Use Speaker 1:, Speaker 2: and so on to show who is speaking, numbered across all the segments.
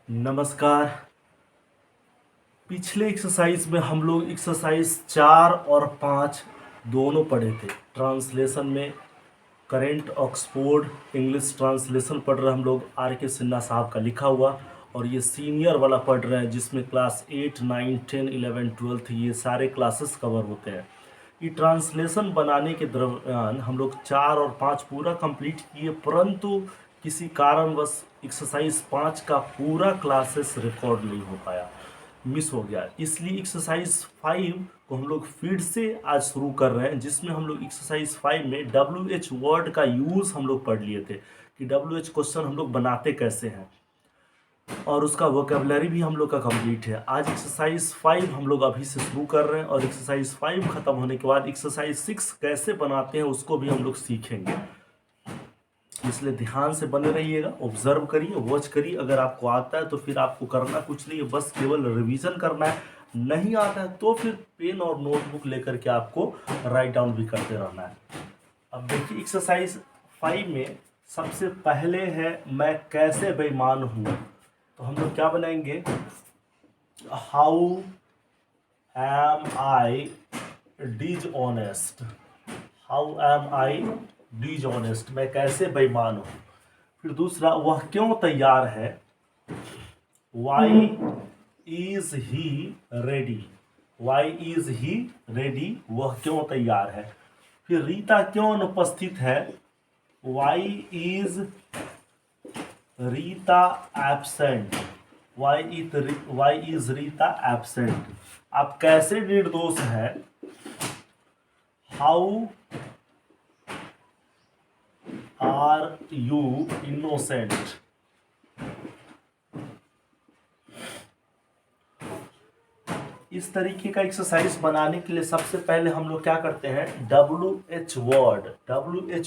Speaker 1: नमस्कार। पिछले एक्सरसाइज में हम लोग एक्सरसाइज 4 और 5 दोनों पढ़े थे। ट्रांसलेशन में करेंट ऑक्सफोर्ड इंग्लिश ट्रांसलेशन पढ़ रहे हैं हम लोग, आर के सिन्हा साहब का लिखा हुआ। और ये सीनियर वाला पढ़ रहे हैं जिसमें क्लास 8, 9, 10, 11, 12 ये सारे क्लासेस कवर होते हैं। ये ट्रांसलेशन बनाने के दौरान हम लोग 4 और 5 पूरा कंप्लीट किए, परंतु किसी कारणवश एक्सरसाइज 5 का पूरा क्लासेस रिकॉर्ड नहीं हो पाया, मिस हो गया। इसलिए एक्सरसाइज 5 को हम लोग फिर से आज शुरू कर रहे हैं, जिसमें हम लोग एक्सरसाइज 5 में WH वर्ड का यूज़ हम लोग पढ़ लिए थे कि WH क्वेश्चन हम लोग बनाते कैसे हैं, और उसका वोकेबलरी भी हम लोग का कंप्लीट है। आज एक्सरसाइज 5 हम लोग अभी से शुरू कर रहे हैं, और एक्सरसाइज 5 खत्म होने के बाद एक्सरसाइज 6 कैसे बनाते हैं उसको भी हम लोग सीखेंगे। इसलिए ध्यान से बने रहिएगा, ऑब्जर्व करिए, वॉच करिए। अगर आपको आता है तो फिर आपको करना कुछ नहीं है, बस केवल रिवीजन करना है। नहीं आता है तो फिर पेन और नोटबुक लेकर के आपको राइट डाउन भी करते रहना है। अब देखिए एक्सरसाइज 5 में सबसे पहले है मैं कैसे बेईमान हूँ। तो हम लोग क्या बनाएंगे, how am I dishonest. How am I dishonest, मैं कैसे बेईमान हूँ। फिर दूसरा, वह क्यों तैयार है। Why is he ready. Why is he ready, वह क्यों तैयार है। फिर रीता क्यों अनुपस्थित है। Why is Rita absent. Why is Rita absent. आप कैसे निर्दोष है। How are you innocent. इस तरीके का एक्सरसाइज बनाने के लिए सबसे पहले हम लोग क्या करते हैं, WH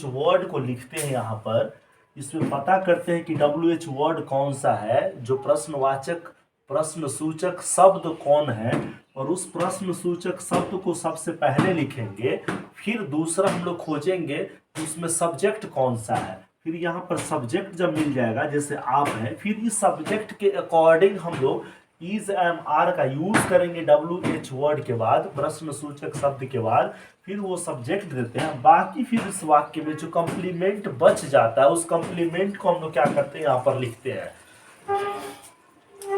Speaker 1: वर्ड को लिखते हैं यहाँ पर। इसमें पता करते हैं कि WH वर्ड कौन सा है, जो प्रश्नवाचक प्रश्न सूचक शब्द कौन है, और उस प्रश्न सूचक शब्द को सबसे पहले लिखेंगे। फिर दूसरा हम लोग खोजेंगे कि उसमें सब्जेक्ट कौन सा है। फिर यहाँ पर सब्जेक्ट जब मिल जाएगा, जैसे आप हैं, फिर इस सब्जेक्ट के अकॉर्डिंग हम लोग इज एम आर का यूज करेंगे WH वर्ड के बाद, प्रश्न सूचक शब्द के बाद। फिर वो सब्जेक्ट देते हैं। बाकी फिर इस वाक्य में जो कंप्लीमेंट बच जाता है, उस कंप्लीमेंट को हम लोग क्या करते हैं, यहाँ पर लिखते हैं।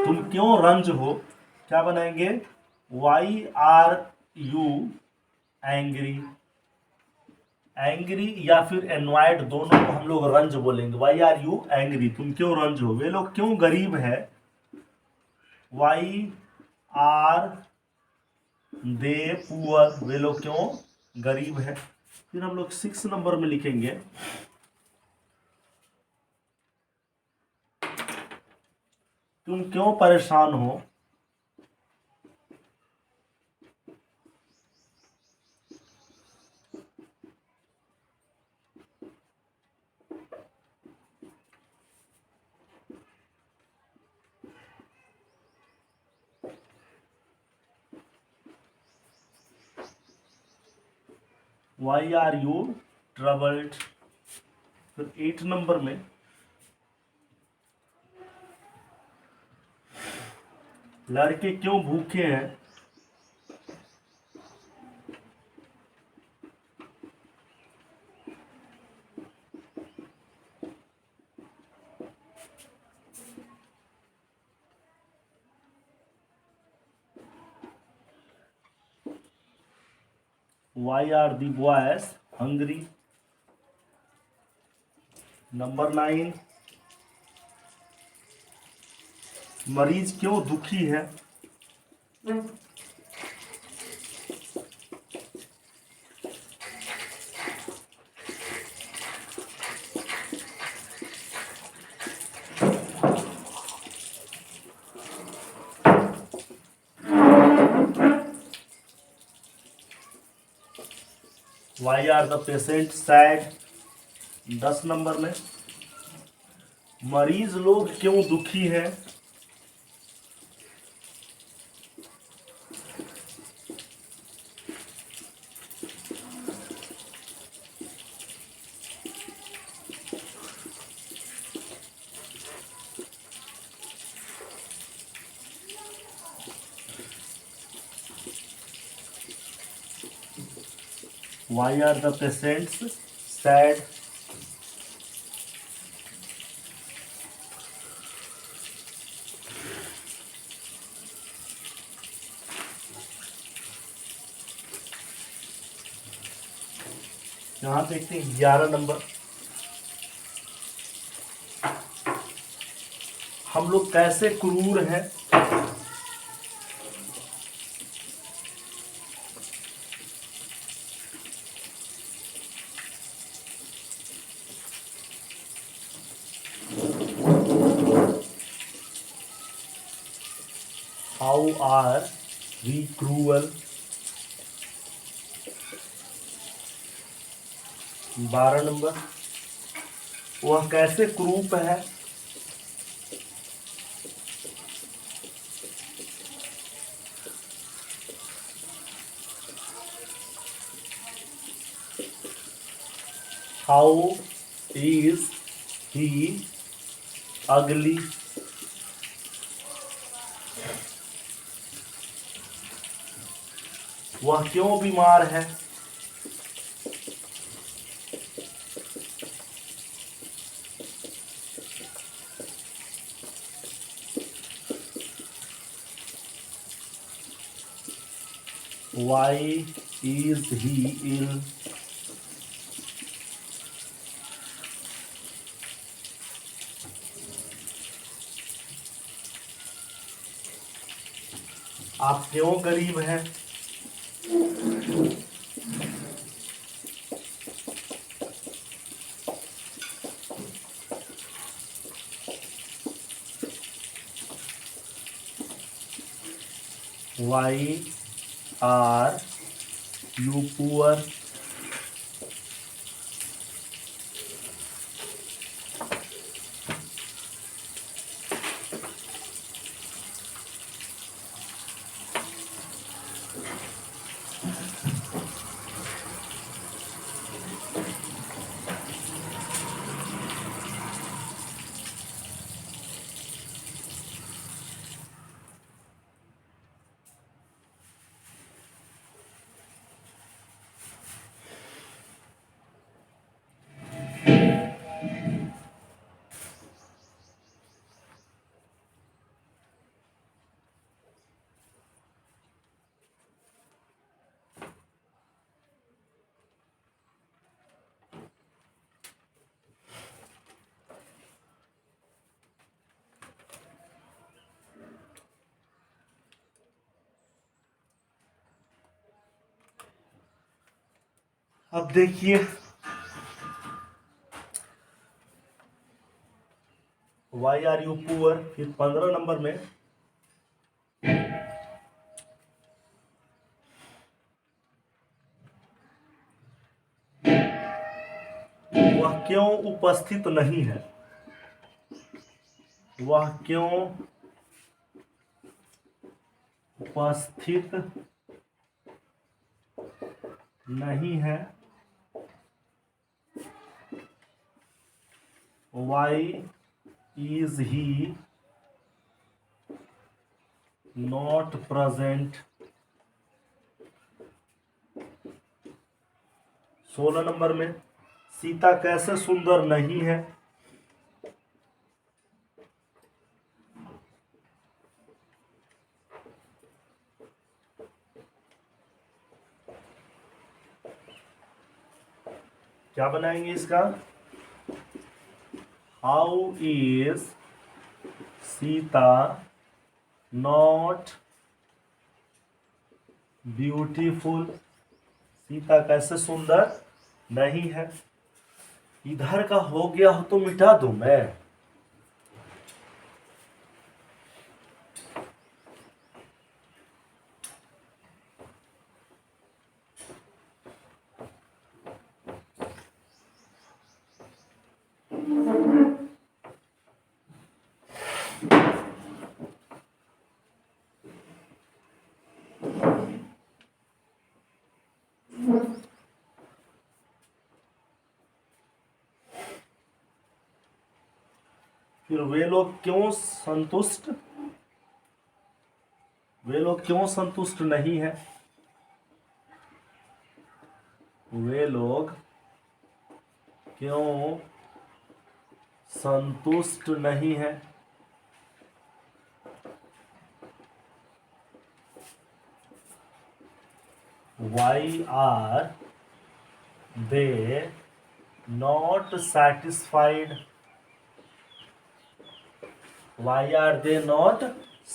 Speaker 1: तुम क्यों रंज हो, क्या बनाएंगे, why are you angry. Angry या फिर एनवायड, दोनों को हम लोग रंज बोलेंगे। वाई आर यू एंग्री, तुम क्यों रंज हो। वे लोग क्यों गरीब है। वाई आर दे पुअर, वे लोग क्यों गरीब है। फिर हम लोग 6 नंबर में लिखेंगे, तुम क्यों परेशान हो। Why are you troubled. फिर 8 नंबर में, लड़के क्यों भूखे हैं। Why are the boys hungry. Number 9, मरीज क्यों दुखी है। Why are the patient sad. 10 number में, मरीज लोग क्यों दुखी है। Why are the patients sad? यहाँ देखते हैं 11 नंबर। हम लोग कैसे क्रूर हैं? How are we cruel? 12 number. वह कैसे क्रूप है? हाउ इज ही अगली? वह क्यों बीमार है? Why is he ill? आप क्यों गरीब हैं? Why are you poor? अब देखिए वाई आर यू पुअर। फिर 15 नंबर में वह क्यों उपस्थित नहीं है? वह क्यों उपस्थित नहीं है? Why is he not present? 16 number में सीता कैसे सुंदर नहीं है? क्या बनाएंगे इसका? How is Sita not beautiful? Sita कैसे सुंदर नहीं है? इधर का हो गया हो तो मिटा दूं मैं। फिर वे लोग क्यों संतुष्ट नहीं है? वे लोग क्यों संतुष्ट नहीं है? Why are they not satisfied? Why are they not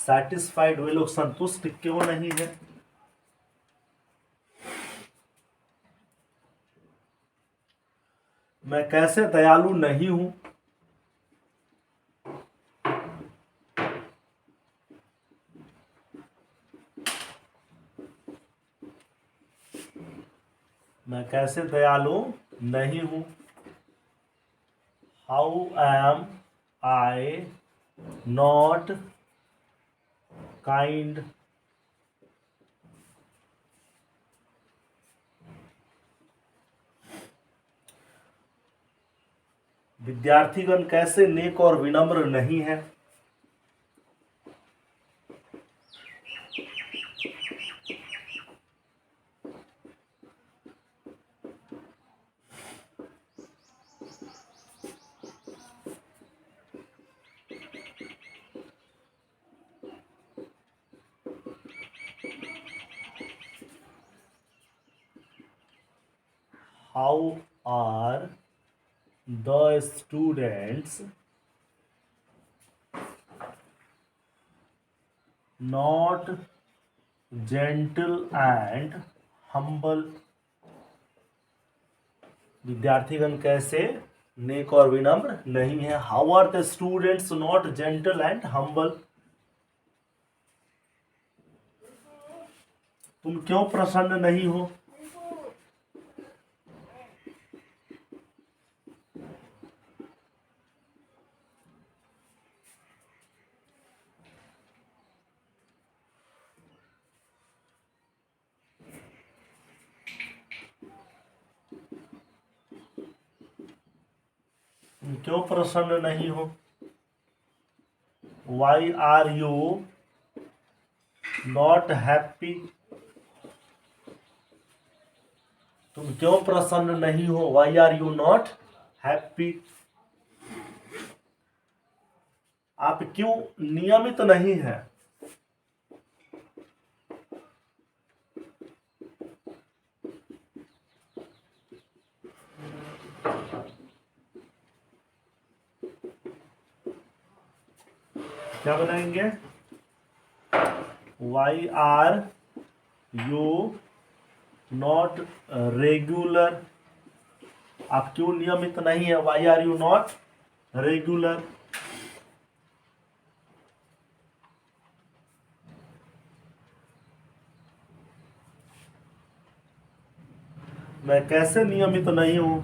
Speaker 1: satisfied? वे लोग संतुष्ट क्यों नहीं है? मैं कैसे दयालु नहीं हूं? मैं कैसे दयालु नहीं हूं? How am I not kind? विद्यार्थीगण कैसे नेक और विनम्र नहीं है? How are the students not gentle and humble? विद्यार्थीगण कैसे नेक और विनम्र नहीं है? How are the students not gentle and humble? तुम क्यों प्रसन्न नहीं हो? तुम क्यों प्रसन्न नहीं हो? Why are you not happy? तुम क्यों प्रसन्न नहीं हो? Why are you not happy? आप क्यों नियमित नहीं है? क्या बनाएंगे? Why are you not regular? आप क्यों नियमित नहीं है? Why are you not regular? मैं कैसे नियमित नहीं हूं?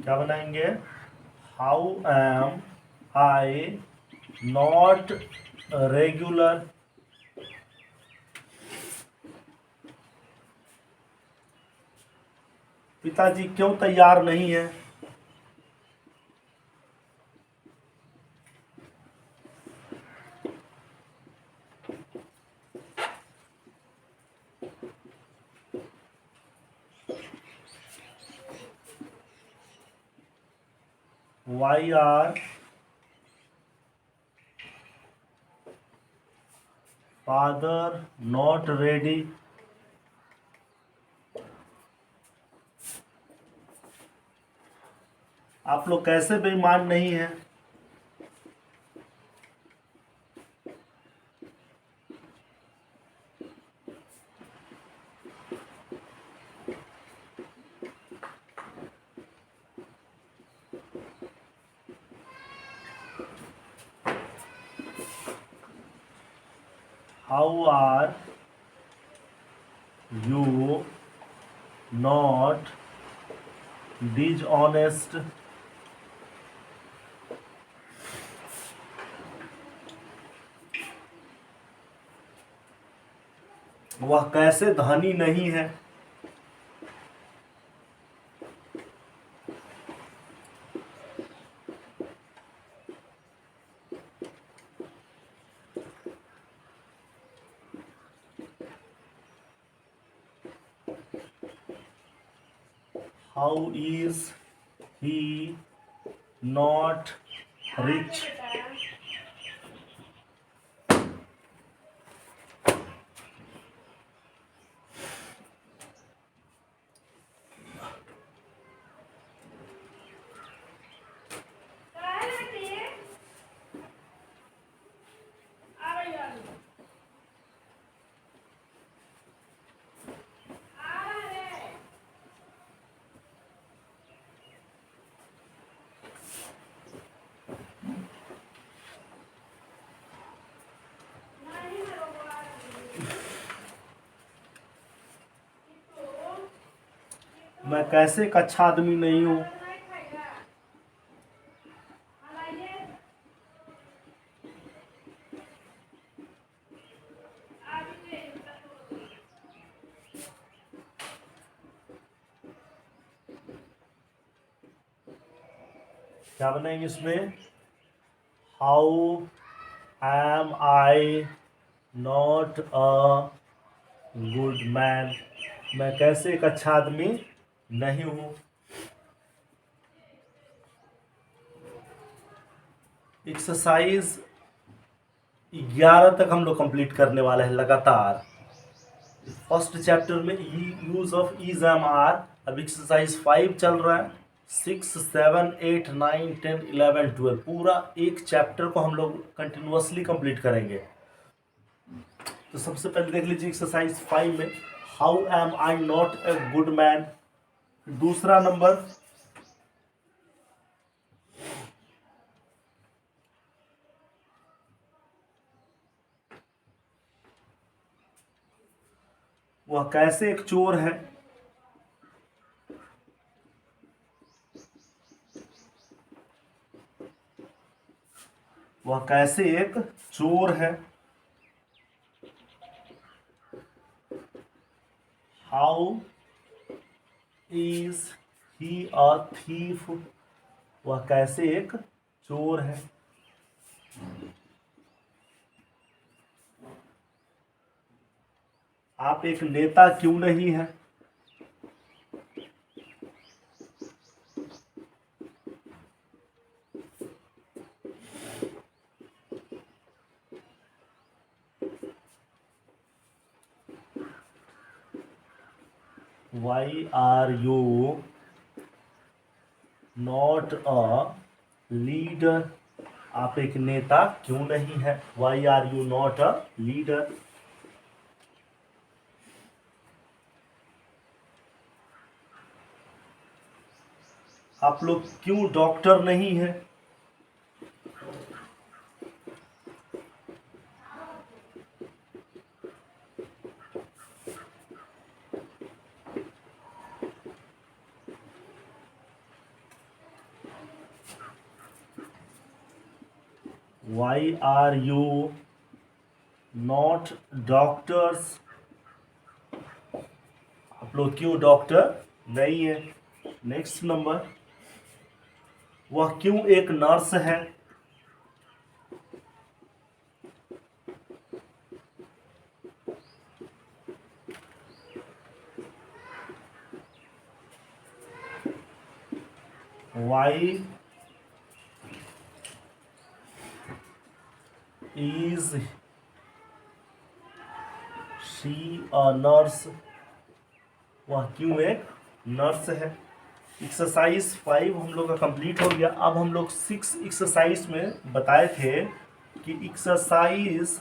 Speaker 1: क्या बनाएंगे? How am I not regular? पिताजी क्यों तैयार नहीं है? Why are father not ready? आप लोग कैसे बेईमान नहीं हैं? How are you not dishonest? वह कैसे धनी नहीं है? How is he not rich? मैं कैसे एक अच्छा आदमी नहीं हूं? क्या बनाएंगे इसमें? How am I not a good man? मैं कैसे एक अच्छा आदमी नहीं हूं? एक्सरसाइज 11 तक हम लोग कंप्लीट करने वाले हैं लगातार। फर्स्ट चैप्टर में use of is am are. अब एक्सरसाइज 5 चल रहा है। 6, 7, 8, 9, 10, 11, 12 पूरा एक चैप्टर को हम लोग कंटिन्यूअसली कंप्लीट करेंगे। तो सबसे पहले देख लीजिए एक्सरसाइज 5 में how am I not a good man. दूसरा नंबर, वह कैसे एक चोर है। वह कैसे एक चोर है। How is he a thief? वह कैसे एक चोर है। आप एक नेता क्यों नहीं है? Why are you not a leader? आप एक नेता क्यों नहीं है? Why are you not a leader? आप लोग क्यों डॉक्टर नहीं है? Why are you not doctors? आप लोग क्यों डॉक्टर नहीं है? नेक्स्ट नंबर, वह क्यों एक नर्स है? Why is she a nurse? वह क्यों एक नर्स है? एक्सरसाइज 5 हम लोग का कंप्लीट हो गया। अब हम लोग 6 एक्सरसाइज में बताए थे कि एक्सरसाइज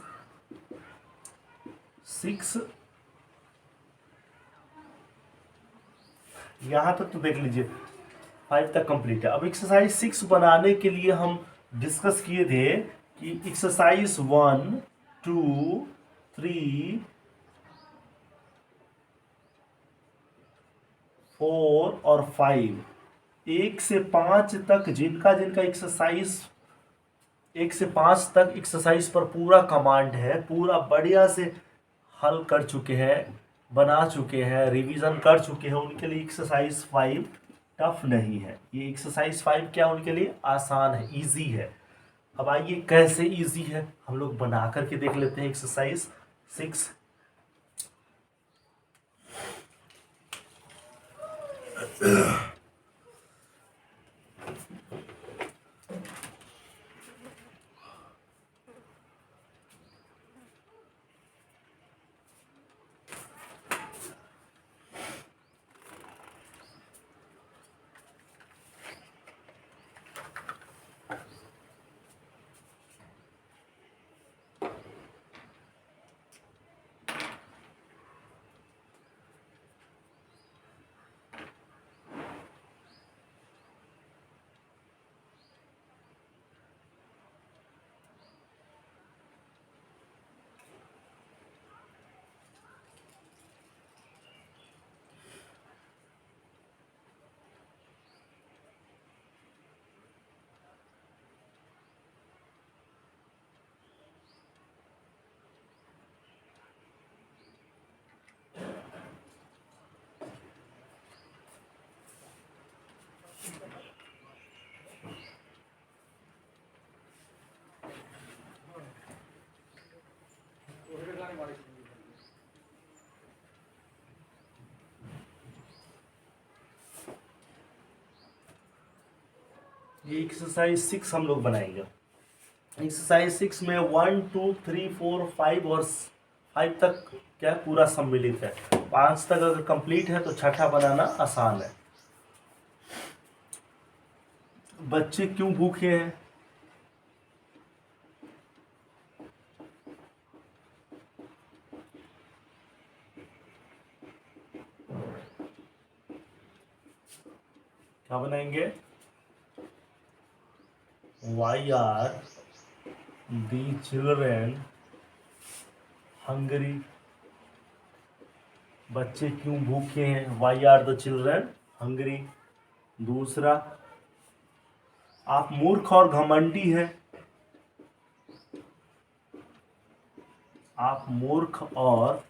Speaker 1: 6 यहाँ तक तो देख लीजिए 5 तक कंप्लीट है। अब एक्सरसाइज 6 बनाने के लिए हम डिस्कस किए थे कि एक्सरसाइज 1, 2, 3, 4 और 5, 1 से 5 तक जिनका जिनका एक्सरसाइज 1 से 5 तक एक्सरसाइज पर पूरा कमांड है, पूरा बढ़िया से हल कर चुके हैं, बना चुके हैं, रिवीजन कर चुके हैं, उनके लिए एक्सरसाइज 5 टफ नहीं है। ये एक्सरसाइज 5 क्या उनके लिए आसान है, इजी है। अब आइए कैसे इजी है हम लोग बना करके देख लेते हैं एक्सरसाइज 6। ये एक्सरसाइज 6 हम लोग बनाएंगे। एक्सरसाइज 6 में 1 2 3 4 5 और 5 तक क्या पूरा सम्मिलित है। 5 तक अगर कंप्लीट है तो छठा बनाना आसान है। बच्चे क्यों भूखे हैं? क्या बनाएंगे? Why are the children hungry? बच्चे क्यों भूखे हैं? Why are the children hungry? दूसरा, आप मूर्ख और घमंडी हैं। आप मूर्ख और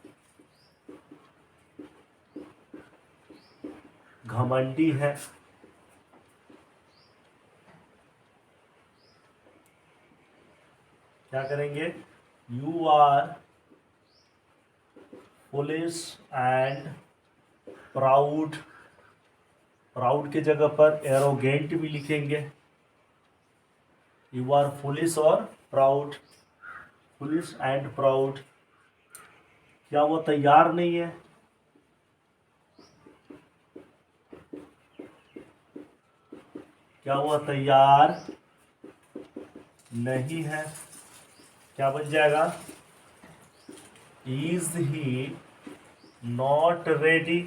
Speaker 1: घमंडी हैं। क्या करेंगे? You are foolish and proud. Proud के जगह पर एरोगेंट भी लिखेंगे। यू आर फुलिश और प्राउड। Foolish and proud. क्या वो तैयार नहीं है? क्या वो तैयार नहीं है? क्या बन जाएगा? Is he not ready?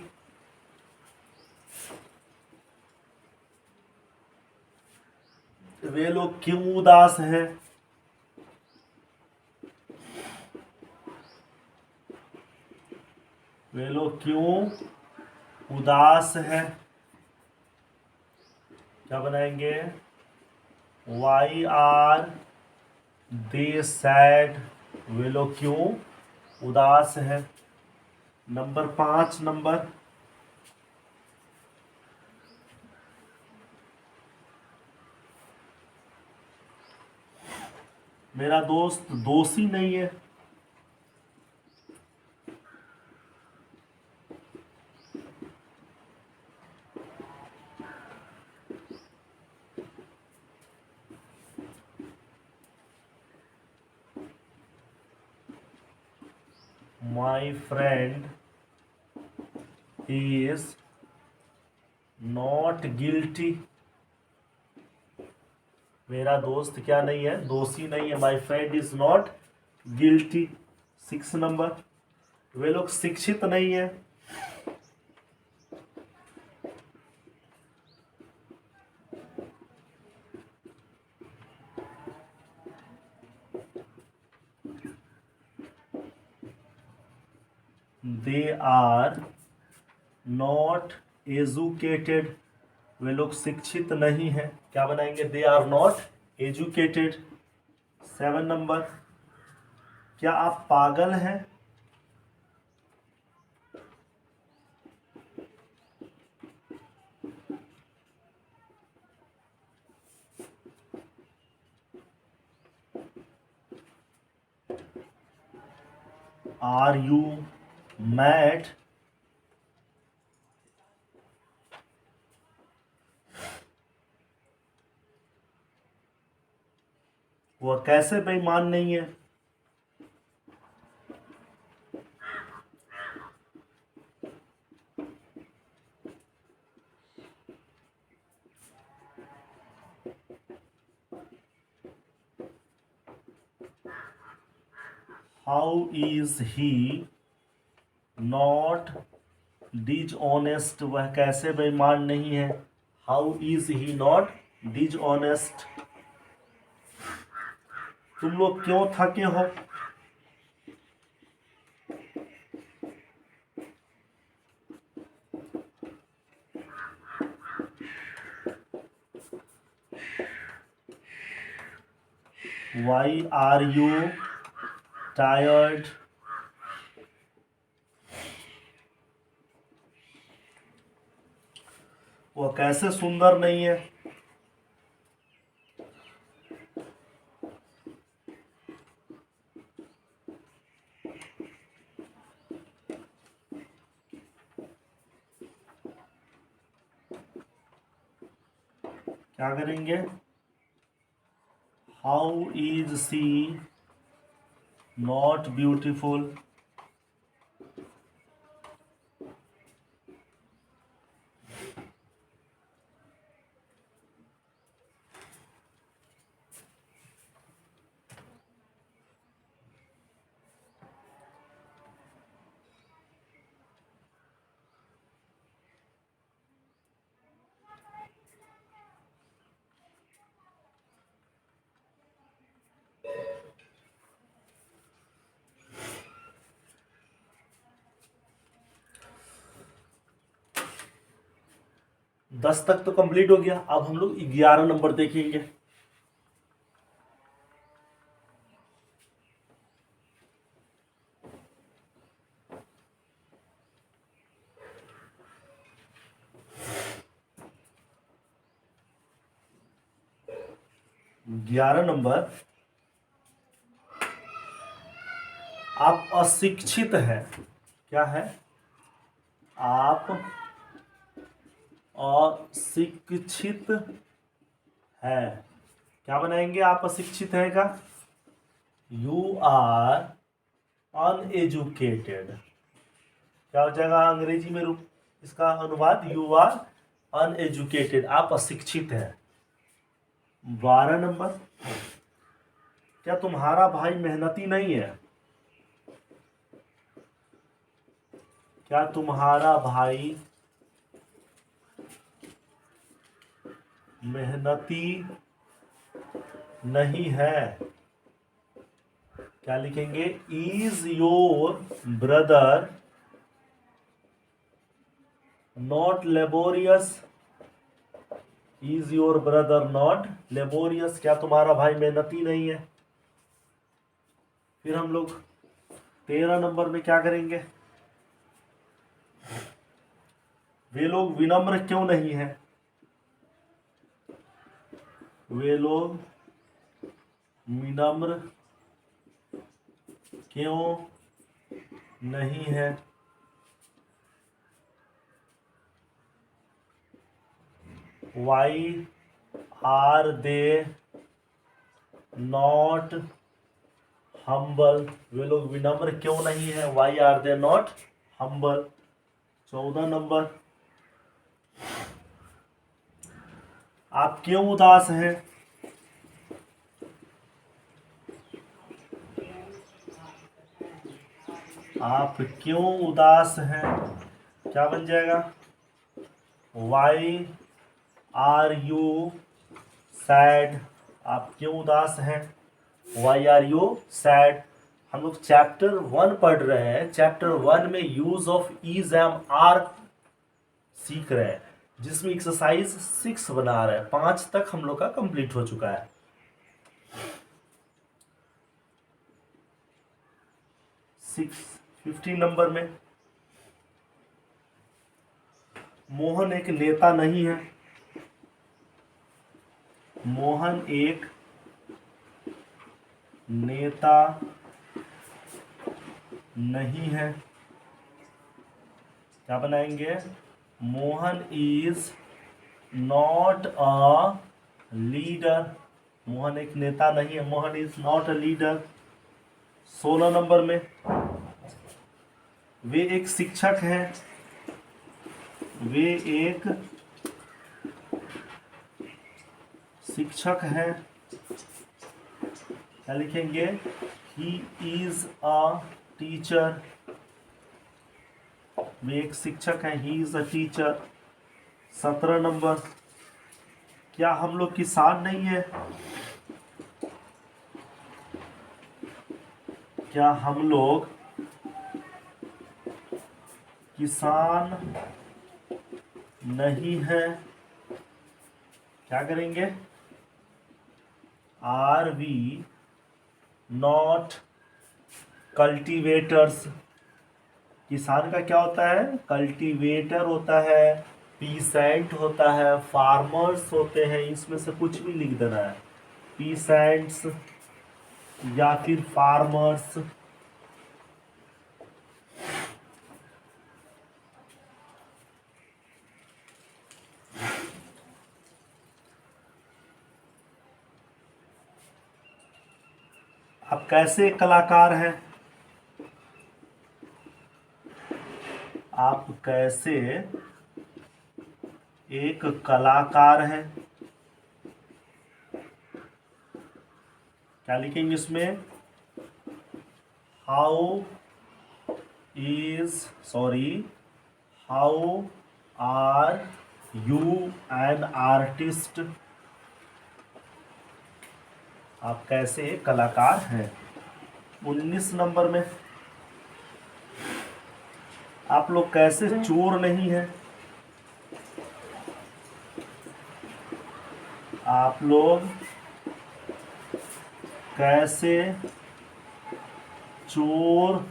Speaker 1: वे लोग क्यों उदास हैं? वे लोग क्यों उदास हैं? क्या बनाएंगे? Why are they sad? वे लोग क्यों उदास हैं? नंबर 5 नंबर, मेरा दोस्त दोषी नहीं है। My friend is not guilty? मेरा दोस्त क्या नहीं है? दोषी नहीं है। My friend is not guilty। 6 number, वे लोग शिक्षित नहीं है। They are not educated? वे लोग शिक्षित नहीं है। क्या बनाएंगे? They are not educated. 7 number, क्या आप पागल हैं? Are you mad? वह कैसे बेईमान नहीं है? How is he not dishonest? वह कैसे बेईमान नहीं है? How is he not dishonest? तुम लोग क्यों थके हो? Why are you tired? वह कैसे सुंदर नहीं है? क्या करेंगे? How is she not beautiful? दस तक तो कंप्लीट हो गया। अब हम लोग 11 नंबर देखेंगे। ग्यारह नंबर, आप अशिक्षित हैं। क्या है? आप अशिक्षित है। क्या बनाएंगे? आप अशिक्षित है का यू आर अनएजुकेटेड। क्या हो जाएगा अंग्रेजी में रूप इसका अनुवाद? यू आर अनएजुकेटेड, आप अशिक्षित है। 12 नंबर, क्या तुम्हारा भाई मेहनती नहीं है? क्या तुम्हारा भाई मेहनती नहीं है? क्या लिखेंगे? Is your brother not laborious? Is your brother not laborious? क्या तुम्हारा भाई मेहनती नहीं है? फिर हम लोग 13 नंबर में क्या करेंगे? वे लोग विनम्र क्यों नहीं है? वे लोग विनम्र क्यों नहीं है? Why are they not humble? वे लोग विनम्र क्यों नहीं है? Why are they not humble. 14 number, आप क्यों उदास हैं? आप क्यों उदास हैं? क्या बन जाएगा? Why are you sad? आप क्यों उदास हैं? Why are you sad? हम लोग चैप्टर 1 पढ़ रहे हैं। चैप्टर 1 में use of is am are सीख रहे हैं, जिसमें एक्सरसाइज 6 बना रहे हैं। 5 तक हम लोग का कंप्लीट हो चुका है। 15 नंबर में, मोहन एक नेता नहीं है। मोहन एक नेता नहीं है। क्या बनाएंगे? Mohan is not a leader. Mohan एक नेता नहीं है, Mohan is not a leader. 16 number में, वे एक शिक्षक हैं, वे एक शिक्षक हैं। क्या लिखेंगे? ही इज अ टीचर, वे एक शिक्षक हैं, he is a teacher. 17 number, क्या हम लोग किसान नहीं है? क्या हम लोग किसान नहीं है? क्या करेंगे? Are we not cultivators. किसान का क्या होता है? कल्टीवेटर होता है, पीसेंट होता है, फार्मर्स होते हैं। इसमें से कुछ भी लिख देना है, पीसेंट्स या फिर फार्मर्स। आप कैसे कलाकार हैं? आप कैसे एक कलाकार हैं? क्या लिखेंगे इसमें? How how are you an artist? आप कैसे एक कलाकार हैं? 19 नंबर में, आप लोग कैसे चोर नहीं हैं? आप लोग कैसे चोर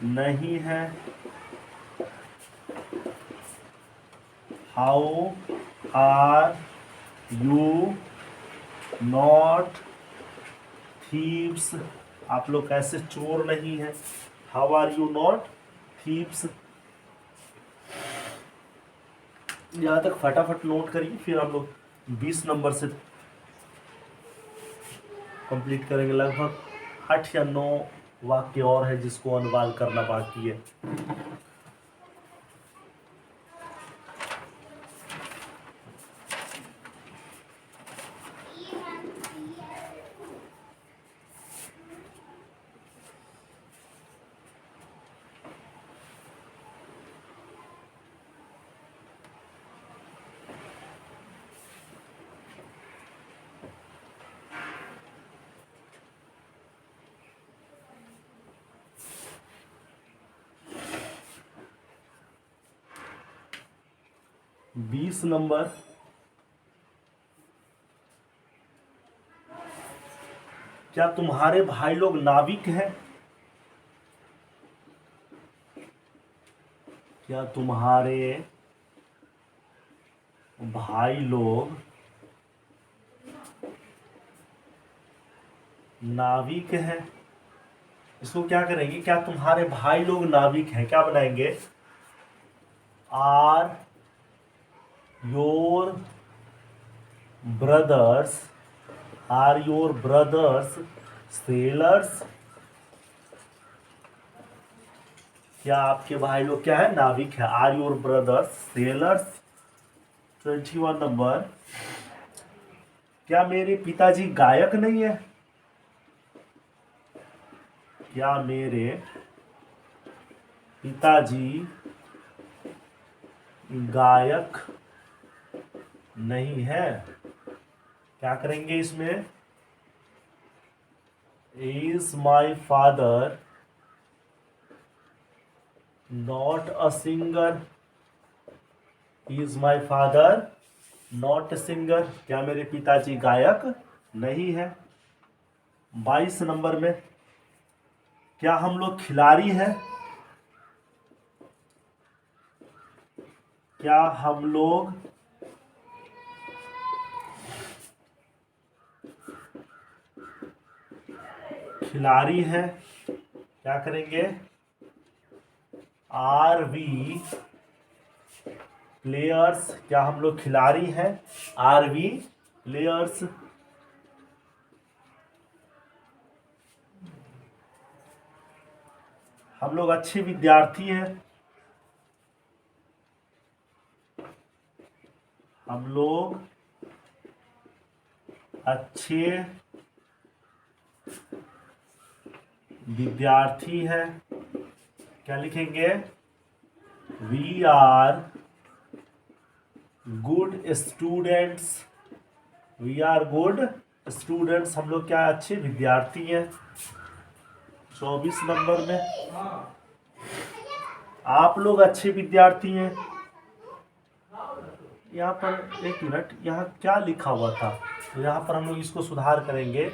Speaker 1: नहीं है? How are you not thieves? आप लोग कैसे चोर नहीं है? How are you not thieves? यहाँ तक फटाफट नोट करिए, फिर हम लोग 20 नंबर से कंप्लीट करेंगे। लगभग 8 या 9 वाक्य और है जिसको अनुवाद करना बाकी है। बीस नंबर, क्या तुम्हारे भाई लोग नाविक हैं? क्या तुम्हारे भाई लोग नाविक हैं? इसको क्या करेंगे? क्या तुम्हारे भाई लोग नाविक हैं? क्या बनाएंगे? Are your brothers, are your brothers sailors? क्या आपके भाई लोग क्या है? नाविक है। Are your brothers sailors? 21 number, क्या मेरे पिताजी गायक नहीं है? क्या मेरे पिताजी गायक नहीं है? क्या करेंगे इसमें? Is my father not a singer? Is my father not a singer? क्या मेरे पिताजी गायक नहीं है? 22 नंबर में, क्या हम लोग खिलाड़ी हैं? क्या हम लोग खिलाड़ी हैं? क्या करेंगे? Are we players? क्या हम लोग खिलाड़ी हैं? Are we players? हम लोग अच्छे विद्यार्थी हैं। हम लोग अच्छे विद्यार्थी हैं। क्या लिखेंगे? We are good students. We are good students. हम लोग क्या अच्छे विद्यार्थी हैं। 24 नंबर में आप लोग अच्छे विद्यार्थी हैं। यहाँ पर एक मिनट, यहाँ क्या लिखा हुआ था? तो यहाँ पर हम लोग इसको सुधार करेंगे।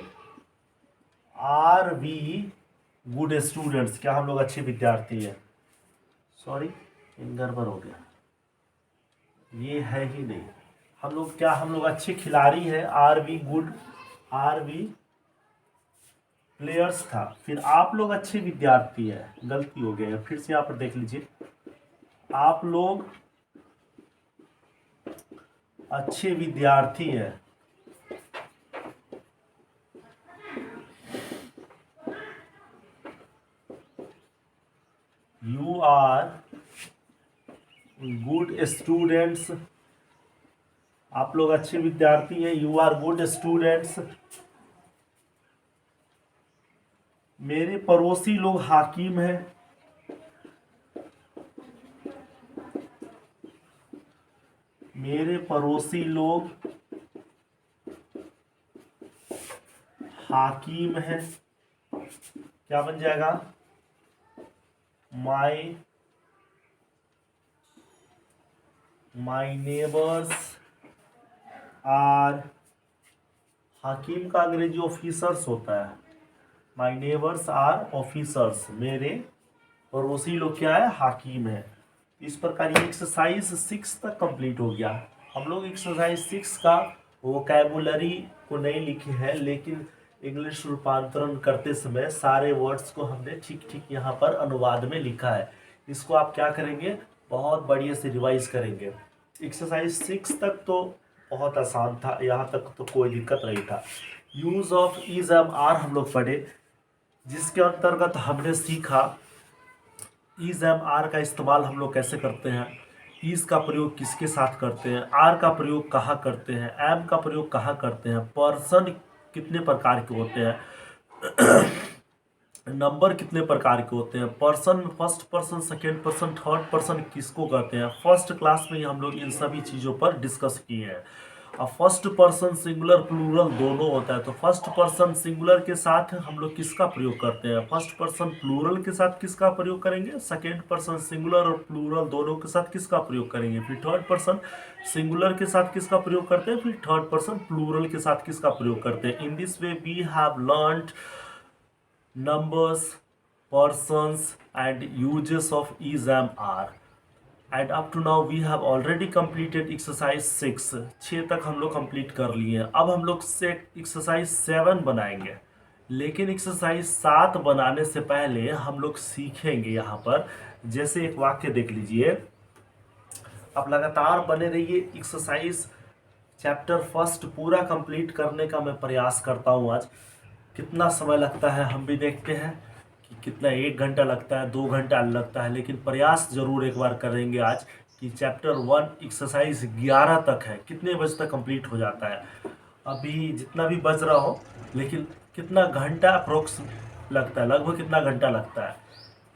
Speaker 1: Are we good students. क्या हम लोग अच्छे विद्यार्थी हैं? सॉरी, गड़बड़ हो गया, ये है ही नहीं। हम लोग क्या, हम लोग अच्छे खिलाड़ी हैं। Are we good, are we players था। फिर आप लोग अच्छे विद्यार्थी हैं, गलती हो गया है। फिर से यहाँ पर देख लीजिए, आप लोग अच्छे विद्यार्थी हैं। You are good students. आप लोग अच्छे विद्यार्थी हैं। You are good students. मेरे पड़ोसी लोग हाकिम हैं। मेरे पड़ोसी लोग हाकिम हैं। क्या बन जाएगा? माई नेबर्स आर, हाकिम का अंग्रेजी ऑफिसर्स होता है। My neighbours are officers. मेरे पड़ोसी लोग क्या है? हाकिम है। इस प्रकार ये एक्सरसाइज 6 तक कंप्लीट हो गया। हम लोग एक्सरसाइज 6 का वोकैबुलरी को नहीं लिखे हैं, लेकिन इंग्लिश रूपांतरण करते समय सारे वर्ड्स को हमने ठीक ठीक यहाँ पर अनुवाद में लिखा है। इसको आप क्या करेंगे? बहुत बढ़िया से रिवाइज करेंगे। एक्सरसाइज 6 तक तो बहुत आसान था, यहाँ तक तो कोई दिक्कत नहीं था। Use of is am are हम लोग पढ़े, जिसके अंतर्गत हमने सीखा इज एम आर का इस्तेमाल हम लोग कैसे करते हैं, इज का प्रयोग किसके साथ करते हैं, आर का प्रयोग कहाँ करते हैं, एम का प्रयोग कहाँ करते हैं, पर्सन कितने प्रकार के होते हैं, नंबर कितने प्रकार के होते हैं, पर्सन में first person, second person, third person किसको कहते हैं। फर्स्ट क्लास में ही हम लोग इन सभी चीज़ों पर डिस्कस किए हैं। अब फर्स्ट पर्सन सिंगुलर प्लूरल दोनों होता है, तो फर्स्ट पर्सन सिंगुलर के साथ हम लोग किसका प्रयोग करते हैं, फर्स्ट पर्सन प्लूरल के साथ किसका प्रयोग करेंगे, सेकेंड पर्सन सिंगुलर और प्लूरल दोनों के साथ किसका प्रयोग करेंगे, फिर थर्ड पर्सन सिंगुलर के साथ किसका प्रयोग करते हैं, फिर थर्ड पर्सन प्लूरल के साथ किसका प्रयोग करते हैं। In this way we have learned numbers, persons and uses of is and are, and up to now we have already completed exercise 6 तक हम लोग कंप्लीट कर लिए हैं। अब हम लोग से एक्सरसाइज 7 बनाएंगे, लेकिन एक्सरसाइज 7 बनाने से पहले हम लोग सीखेंगे यहाँ पर। जैसे एक वाक्य देख लीजिए, आप लगातार बने रहिए। एक्सरसाइज चैप्टर फर्स्ट पूरा कंप्लीट करने का मैं प्रयास करता हूँ। आज कितना समय लगता है हम भी देखते हैं कि कितना, 1 घंटा लगता है, 2 घंटा लगता है, लेकिन प्रयास जरूर एक बार करेंगे आज कि चैप्टर 1 एक्सरसाइज 11 तक है, कितने बजे तक कंप्लीट हो जाता है। अभी जितना भी बज रहा हो, लेकिन कितना घंटा अप्रोक्स लगता है, लगभग कितना घंटा लगता है।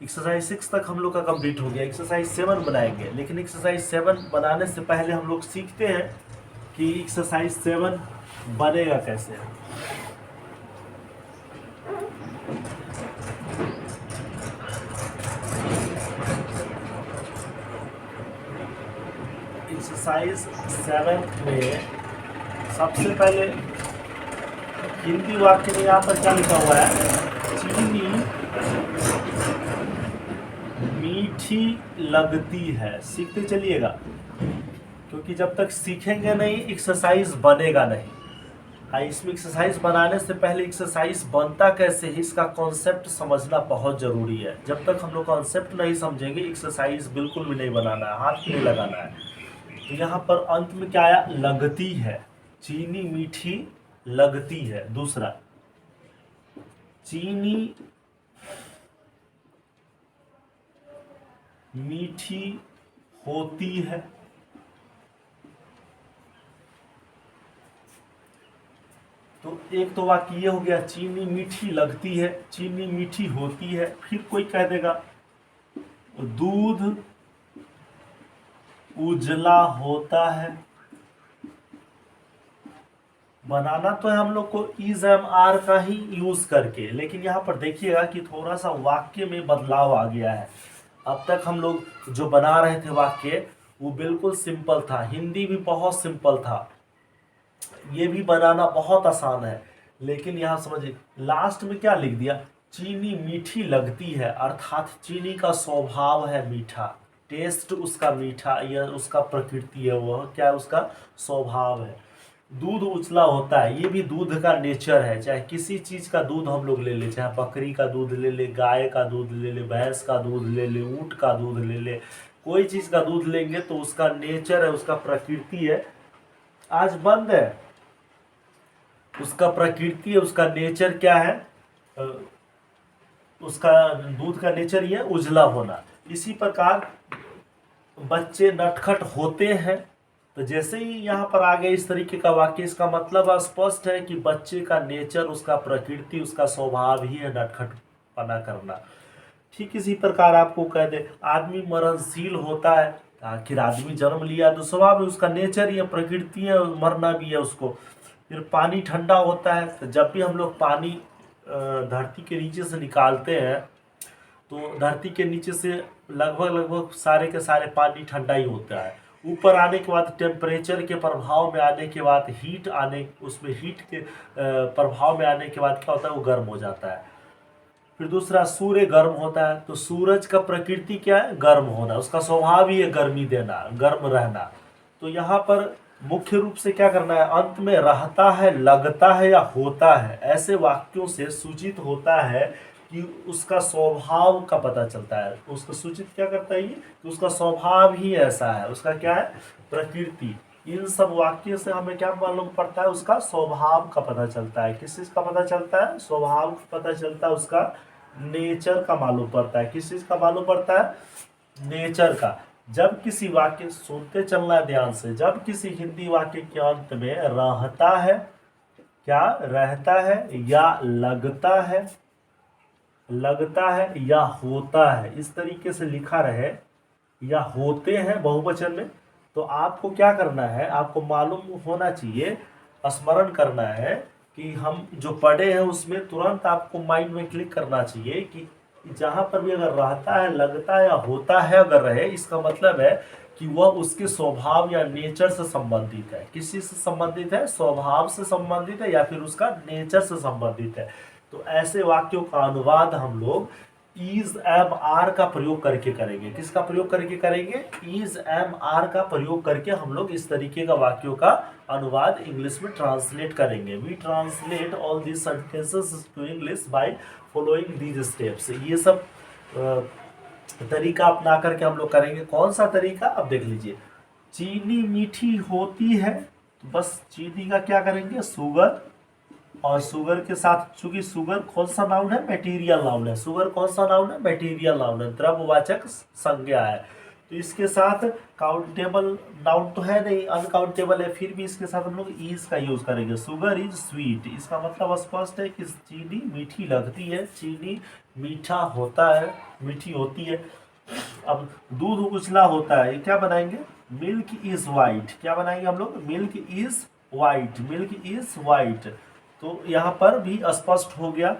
Speaker 1: एक्सरसाइज 6 तक हम लोग का कंप्लीट हो गया। एक्सरसाइज 7 बनाएंगे, लेकिन एक्सरसाइज 7 बनाने से पहले हम लोग सीखते हैं कि एक्सरसाइज 7 बनेगा कैसे। एक्सरसाइज 7 में सबसे पहले हिंदी वाक्य में यहाँ पर क्या लिखा हुआ है, चीनी मीठी लगती है। सीखते चलिएगा, क्योंकि जब तक सीखेंगे नहीं एक्सरसाइज बनेगा नहीं। इसमें एक्सरसाइज बनाने से पहले एक्सरसाइज बनता कैसे है, इसका कॉन्सेप्ट समझना बहुत ज़रूरी है। जब तक हम लोग कॉन्सेप्ट नहीं समझेंगे एक्सरसाइज बिल्कुल भी नहीं बनाना है, हाथ भी नहीं लगाना है। तो यहाँ पर अंत में क्या आया, लगती है, चीनी मीठी लगती है। दूसरा, चीनी मीठी होती है। तो एक तो वाक्य ये हो गया, चीनी मीठी लगती है, चीनी मीठी होती है। फिर कोई कह देगा दूध उजला होता है। बनाना तो है हम लोग को इज एम आर का ही यूज करके, लेकिन यहाँ पर देखिएगा कि थोड़ा सा वाक्य में बदलाव आ गया है। अब तक हम लोग जो बना रहे थे वाक्य वो बिल्कुल सिंपल था, हिंदी भी बहुत सिंपल था, ये भी बनाना बहुत आसान है। लेकिन यहाँ समझिए लास्ट में क्या लिख दिया, चीनी मीठी लगती है, अर्थात चीनी का स्वभाव है मीठा, टेस्ट उसका मीठा, यह उसका प्रकृति है, वह क्या उसका स्वभाव है। दूध उछला होता है, ये भी दूध का नेचर है। चाहे किसी चीज का दूध हम लोग ले ले, चाहे बकरी का दूध ले ले, गाय का दूध ले ले, भैंस का दूध ले ले, ऊंट का दूध ले ले, कोई चीज का दूध लेंगे तो उसका नेचर है, उसका प्रकृति है। आज बंद है, उसका प्रकृति है, उसका नेचर क्या है, उसका दूध का नेचर ये उजला होना। इसी प्रकार बच्चे नटखट होते हैं, तो जैसे ही यहाँ पर आ गए इस तरीके का वाक्य, इसका मतलब स्पष्ट है कि बच्चे का नेचर, उसका प्रकृति, उसका स्वभाव ही है नटखटपना करना। ठीक इसी प्रकार आपको कह दे आदमी मरणशील होता है, आखिर आदमी जन्म लिया तो स्वभाव है, उसका नेचर ही है, प्रकृति है, मरना भी है उसको। फिर पानी ठंडा होता है, तो जब भी हम लोग पानी धरती के नीचे से निकालते हैं तो धरती के नीचे से लगभग सारे के सारे पानी ठंडा ही होता है। ऊपर आने के बाद टेम्परेचर के प्रभाव में आने के बाद हीट आने, उसमें हीट के प्रभाव में आने के बाद क्या होता है, वो गर्म हो जाता है। फिर दूसरा सूर्य गर्म होता है, तो सूरज का प्रकृति क्या है, गर्म होना, उसका स्वभाव ही है गर्मी देना, गर्म रहना। तो यहाँ पर मुख्य रूप से क्या करना है, अंत में रहता है, लगता है या होता है, ऐसे वाक्यों से सूचित होता है कि उसका स्वभाव का पता चलता है। उसको सूचित क्या करता है ये, कि उसका स्वभाव ही ऐसा है, उसका क्या है, प्रकृति। इन सब वाक्यों से हमें क्या मालूम पड़ता है, उसका स्वभाव का पता चलता है। किस चीज का पता चलता है, स्वभाव का पता चलता है, उसका नेचर का मालूम पड़ता है। किस चीज का मालूम पड़ता है, नेचर का। जब किसी वाक्य, सुनते चलना है ध्यान से, जब किसी हिंदी वाक्य के अंत में रहता है, क्या रहता है या लगता है, लगता है या होता है, इस तरीके से लिखा रहे, या होते हैं बहुवचन में, तो आपको क्या करना है, आपको मालूम होना चाहिए, स्मरण करना है कि हम जो पढ़े हैं उसमें तुरंत आपको माइंड में क्लिक करना चाहिए कि जहां पर भी अगर रहता है, लगता है या होता है अगर रहे, इसका मतलब है कि वह उसके स्वभाव या नेचर से संबंधित है। किसी से संबंधित है, स्वभाव से संबंधित है या फिर उसका नेचर से संबंधित है। तो ऐसे वाक्यों का अनुवाद हम लोग इज एम आर का प्रयोग करके करेंगे। किसका प्रयोग करके करेंगे, इज एम आर का प्रयोग करके हम लोग इस तरीके का वाक्यों का अनुवाद इंग्लिश में ट्रांसलेट करेंगे। We translate all these sentences to English by following these steps. ये सब तरीका अपना करके हम लोग करेंगे। कौन सा तरीका, अब देख लीजिए, चीनी मीठी होती है, तो बस चीनी का क्या करेंगे, शुगर, और शुगर के साथ, चूंकि शुगर कौन सा नाउन है, मटेरियल नाउन है, शुगर कौन सा नाउन है, मटेरियल नाउन है, द्रव्यवाचक संज्ञा है। तो इसके साथ काउंटेबल नाउन तो है नहीं, अनकाउंटेबल है, फिर भी इसके साथ हम लोग इज का यूज करेंगे। शुगर इज स्वीट, इसका मतलब स्पष्ट है कि चीनी मीठी लगती है, चीनी मीठा होता है, मीठी होती है। अब दूध उछला होता है, ये क्या बनाएंगे, मिल्क इज वाइट, क्या बनाएंगे हम लोग, milk is white, milk is white. तो यहाँ पर भी स्पष्ट हो गया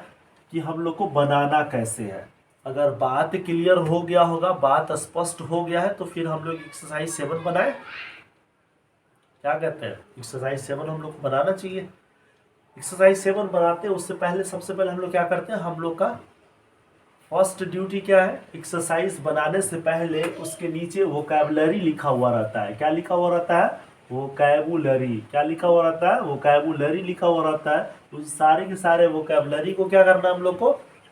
Speaker 1: कि हम लोग को बनाना कैसे है। अगर बात क्लियर हो गया होगा, बात स्पष्ट हो गया है, तो फिर हम लोग एक्सरसाइज 7 बनाए। क्या कहते हैं, एक्सरसाइज 7 हम लोग को बनाना चाहिए। एक्सरसाइज 7 बनाते हैं उससे पहले, सबसे पहले हम लोग क्या करते हैं, हम लोग का फर्स्ट ड्यूटी क्या है, एक्सरसाइज बनाने से पहले उसके नीचे वोकैबुलरी लिखा हुआ रहता है। क्या लिखा हुआ रहता है, वोकैबुलरी। क्या लिखा हुआ रहता है, वोकैबुलरी लिखा हुआ रहता है। उस सारे के सारे वोकैबुलरी को क्या करना है, हम लोग को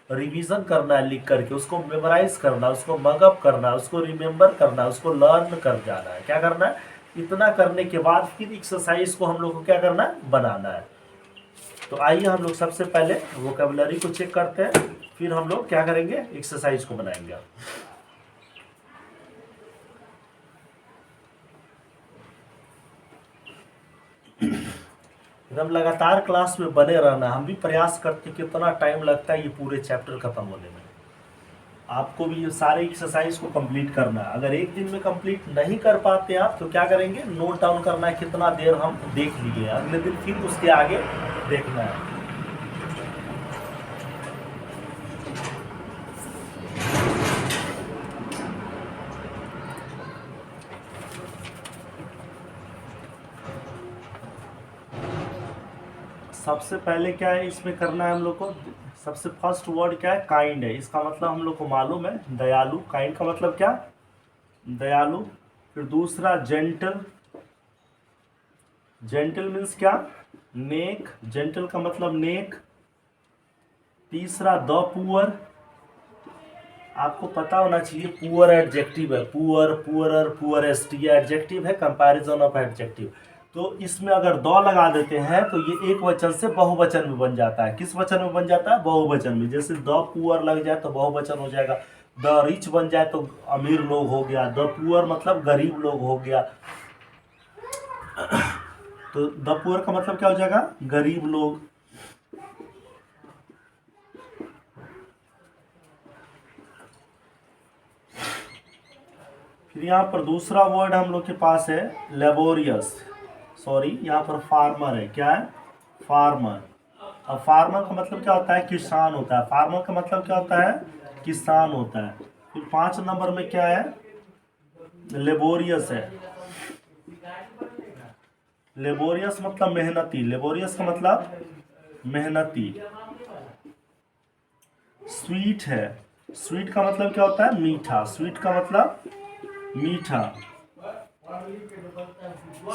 Speaker 1: रिवीजन करना है, लिख करके उसको मेमोराइज करना, उसको मगअप करना, उसको रिमेम्बर करना, उसको लर्न कर जाना है। क्या करना है, इतना करने के बाद फिर एक्सरसाइज को हम लोग को क्या करना है, बनाना है। तो आइए हम लोग सबसे पहले वोकैबुलरी को चेक करते हैं, फिर हम लोग क्या करेंगे, एक्सरसाइज को बनाएंगे। एकदम लगातार क्लास में बने रहना। हम भी प्रयास करते कितना टाइम लगता है ये पूरे चैप्टर खत्म होने में। आपको भी ये सारे एक्सरसाइज को कंप्लीट करना है। अगर एक दिन में कंप्लीट नहीं कर पाते आप तो क्या करेंगे, नोट डाउन करना है कितना देर हम देख लिए, अगले दिन फिर उसके आगे देखना है। सबसे पहले क्या है इसमें करना है हम लोग को, सबसे फर्स्ट वर्ड क्या है, काइंड है। इसका मतलब हम लोग को मालूम है, दयालु। काइंड का मतलब क्या, दयालु। फिर दूसरा जेंटल, जेंटल मीन्स क्या, नेक। जेंटल का मतलब नेक। तीसरा द पुअर, आपको पता होना चाहिए पुअर एडजेक्टिव है, पुअर, पुअरर, पुअरेस्ट, ये एडजेक्टिव है, कंपैरिजन ऑफ एडजेक्टिव। तो इसमें अगर द लगा देते हैं तो ये एक वचन से बहुवचन में बन जाता है। किस वचन में बन जाता है, बहुवचन में। जैसे द पुअर लग जाए तो बहुवचन हो जाएगा, द रिच बन जाए तो अमीर लोग हो गया, द पुअर मतलब गरीब लोग हो गया। तो द पुअर का मतलब क्या हो जाएगा, गरीब लोग। फिर यहाँ पर दूसरा वर्ड हम लोग के पास है लेबोरियस, सॉरी यहाँ पर फार्मर है। क्या है, फार्मर। अब फार्मर का मतलब क्या होता है, किसान होता है। फार्मर का मतलब क्या होता है, किसान होता है। फिर 5 नंबर में क्या है, लेबोरियस है। लेबोरियस मतलब मेहनती, लेबोरियस का मतलब मेहनती। स्वीट है, स्वीट का मतलब क्या होता है, मीठा। स्वीट का मतलब मीठा।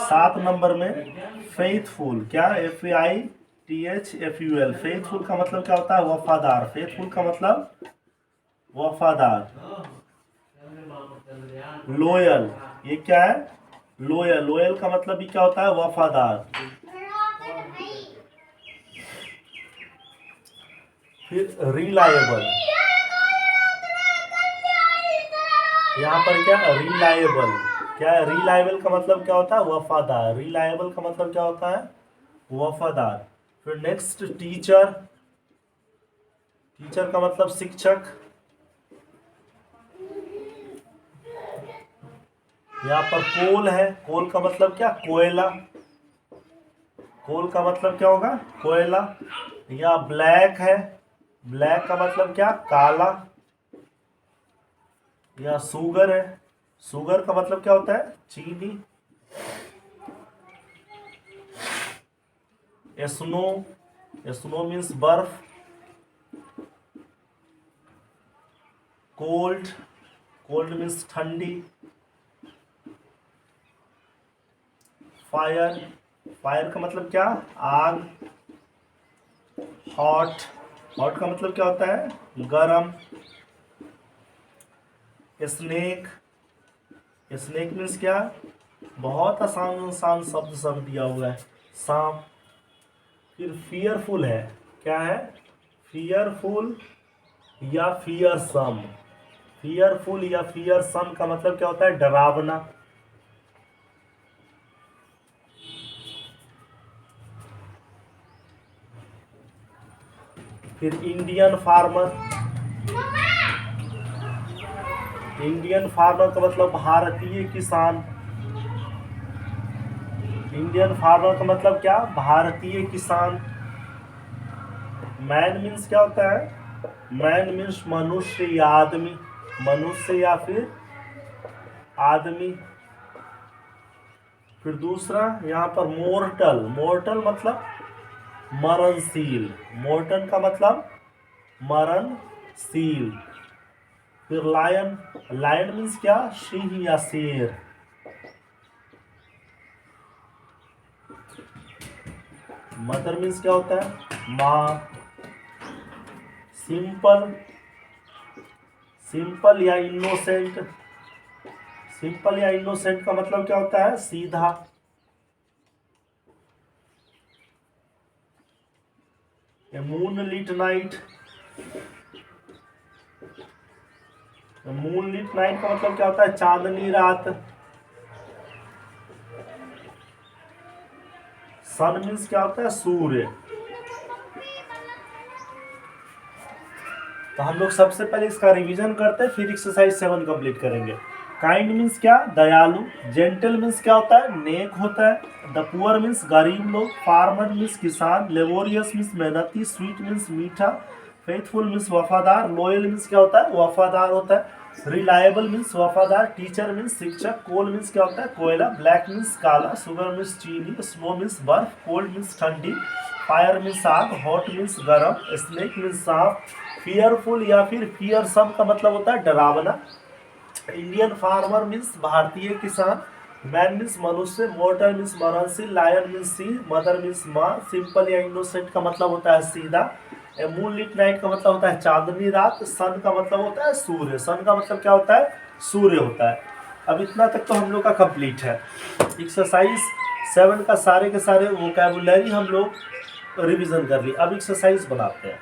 Speaker 1: 7 नंबर में फेथफुल, क्या, FAITHFUL। फेथफुल का मतलब क्या होता है, वफादार। फेथफुल का मतलब वफादार। लोयल, ये क्या है, लोयल। लोयल का मतलब भी क्या होता है, वफादार। फिर रिलायबल, यहाँ पर क्या, रिलायबल। क्या है, रिलायबल का मतलब क्या होता है, वफादार। रिलायबल का मतलब क्या होता है, वफादार। फिर नेक्स्ट टीचर, टीचर का मतलब शिक्षक। यहाँ पर कोल है, कोल का मतलब क्या, कोयला। कोल का मतलब क्या होगा, कोयला। यहाँ ब्लैक है, ब्लैक का मतलब क्या, काला। यहाँ शुगर है, शुगर का मतलब क्या होता है, चीनी। स्नो, स्नो मीन्स बर्फ। कोल्ड, कोल्ड मीन्स ठंडी। फायर, फायर का मतलब क्या, आग। हॉट, हॉट का मतलब क्या होता है, गरम। स्नेक, स्नेक मीन्स क्या, बहुत आसान आसान शब्द सब दिया हुआ है, सांप। फिर फियरफुल है, क्या है, फियरफुल या फियरसम। फियरफुल या फियरसम का मतलब क्या होता है, डरावना। फिर इंडियन फार्मर, इंडियन फार्मर का मतलब भारतीय किसान। इंडियन फार्मर का मतलब क्या, भारतीय किसान। मैन मीन्स क्या होता है, मैन मीन्स मनुष्य या आदमी, मनुष्य या फिर आदमी। फिर दूसरा यहाँ पर मोर्टल, मोर्टल मतलब मरणशील। मोर्टल का मतलब मरणशील। फिर लायन, लायन मीन्स क्या, सिंह या शेर। मदर मीन्स क्या होता है, माँ। सिंपल, सिंपल या इनोसेंट, सिंपल या इनोसेंट का मतलब क्या होता है, सीधा। मूनलिट नाइट, मूनलिट नाइट का मतलब क्या होता है, चांदनी रात। सन मीन्स क्या होता है? सूर्य। तो हम लोग सबसे पहले इसका रिवीजन करते हैं, फिर एक्सरसाइज 7 कंप्लीट करेंगे। काइंड मीन्स क्या? दयालु। जेंटल मीन्स क्या होता है? नेक होता है। द पुअर मीन्स गरीब लोग। फार्मर मीन्स किसान। लेबोरियस मीन्स मेहनती। स्वीट मीन्स मीठा। फेथफुल मीन्स वफादार। लॉयल मीन्स क्या होता है? वफादार होता है। रिलायबल मीन्स वफादार। टीचर मीन्स शिक्षक। कोल मीन्स क्या होता है? कोयला। ब्लैक मीन्स काला। शुगर मीन्स चीनी। स्नो मीन्स बर्फ। कोल्ड मीन्स ठंडी। फायर मीन्स आग। हॉट मीन्स गर्म। स्नेक मीन्स सांप। फियरफुल या फिर फियर सम का मतलब होता है डरावना। इंडियन फार्मर मीन्स भारतीय किसान। मैन मीन्स मनुष्य। मोर्टल मीन्स मरणशील। लायन मीन्स सिंह। मदर मीन्स माँ। सिंपल या इनोसेंट का मतलब होता है सीधा। ए मून लिट नाइट का मतलब होता है चांदनी रात। सन का मतलब होता है सूर्य। सन का मतलब क्या होता है? सूर्य होता है। अब इतना तक तो हम लोग का कंप्लीट है। एक्सरसाइज 7 का सारे के सारे वोकैबुलरी हम लोग रिवीजन कर ली। अब एक्सरसाइज बनाते हैं।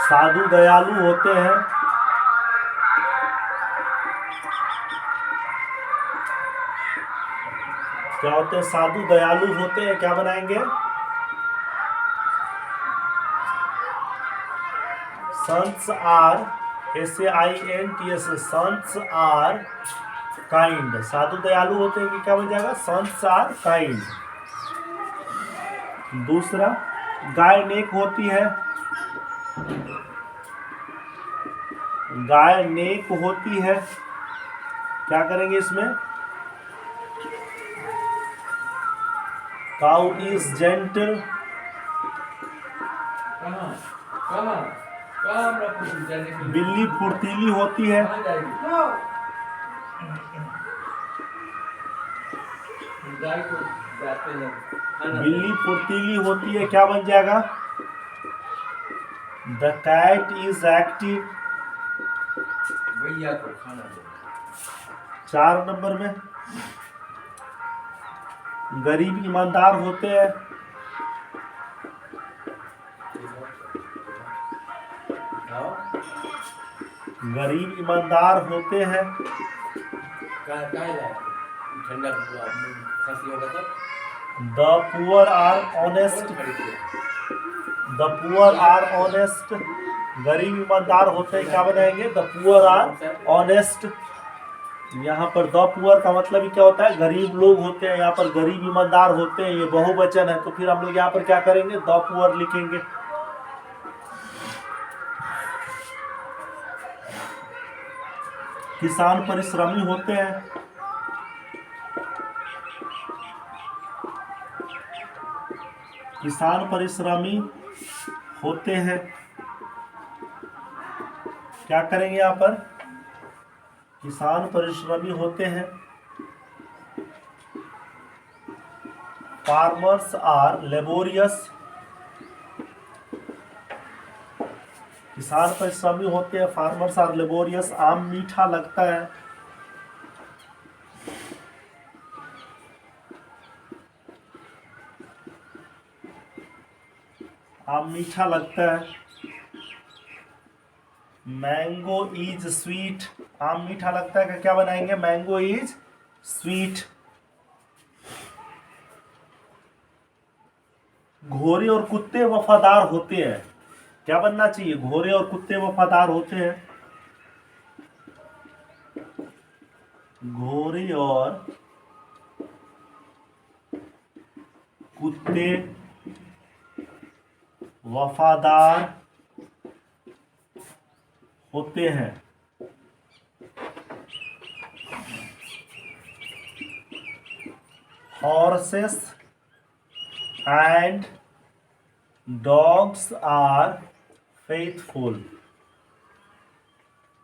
Speaker 1: साधु दयालु होते हैं। क्या होते हैं? साधु दयालु होते हैं। क्या बनाएंगे? Saints are SAINTS saints are kind. साधु दयालु होते हैं कि क्या बन जाएगा? Saints are kind. दूसरा, गाय नेक होती है। गाय नेक होती है। क्या करेंगे इसमें? Cow is gentle. बिल्ली फुर्तीली होती है। बिल्ली फुर्तीली होती है। क्या बन जाएगा? The cat is active. 4 number में, गरीब ईमानदार होते हैं। गरीब ईमानदार होते हैं। The poor are honest. The poor are honest. गरीब ईमानदार होते हैं। क्या बनाएंगे? The poor are honest. यहाँ पर द पुअर का मतलब ही क्या होता है? गरीब लोग होते हैं। यहाँ पर गरीब ईमानदार होते हैं, ये बहुवचन है, तो फिर हम लोग यहाँ पर क्या करेंगे? द पुअर लिखेंगे। किसान परिश्रमी होते हैं। किसान परिश्रमी होते हैं। क्या करेंगे यहाँ पर? किसान परिश्रमी होते हैं। Farmers are laborious. किसान परिश्रमी होते हैं। Farmers are laborious. आम मीठा लगता है। आम मीठा लगता है। Mango is sweet. आम मीठा लगता है। क्या बनाएंगे? Mango is sweet. घोड़े और कुत्ते वफादार होते हैं। क्या बनना चाहिए? घोड़े और कुत्ते वफादार होते हैं। घोड़े और कुत्ते वफादार होते हैं। Horses and dogs are faithful.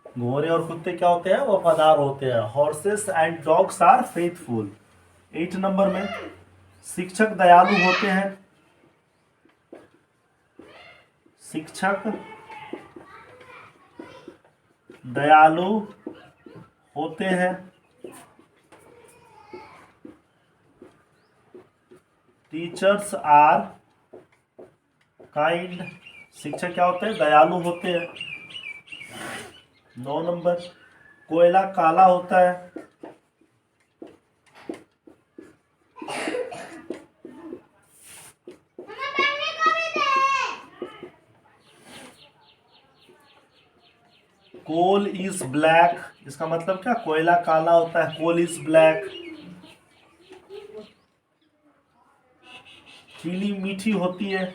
Speaker 1: घोड़े और कुत्ते क्या होते हैं? वफादार होते हैं। Horses and dogs are faithful. 8 number में शिक्षक दयालु होते हैं। शिक्षक दयालु होते हैं। Teachers are kind. शिक्षक क्या होते हैं? दयालु होते हैं। 9 नंबर कोयला काला होता है। Coal is black. इसका मतलब क्या? कोयला काला होता है। Coal is black. चीनी मीठी होती है।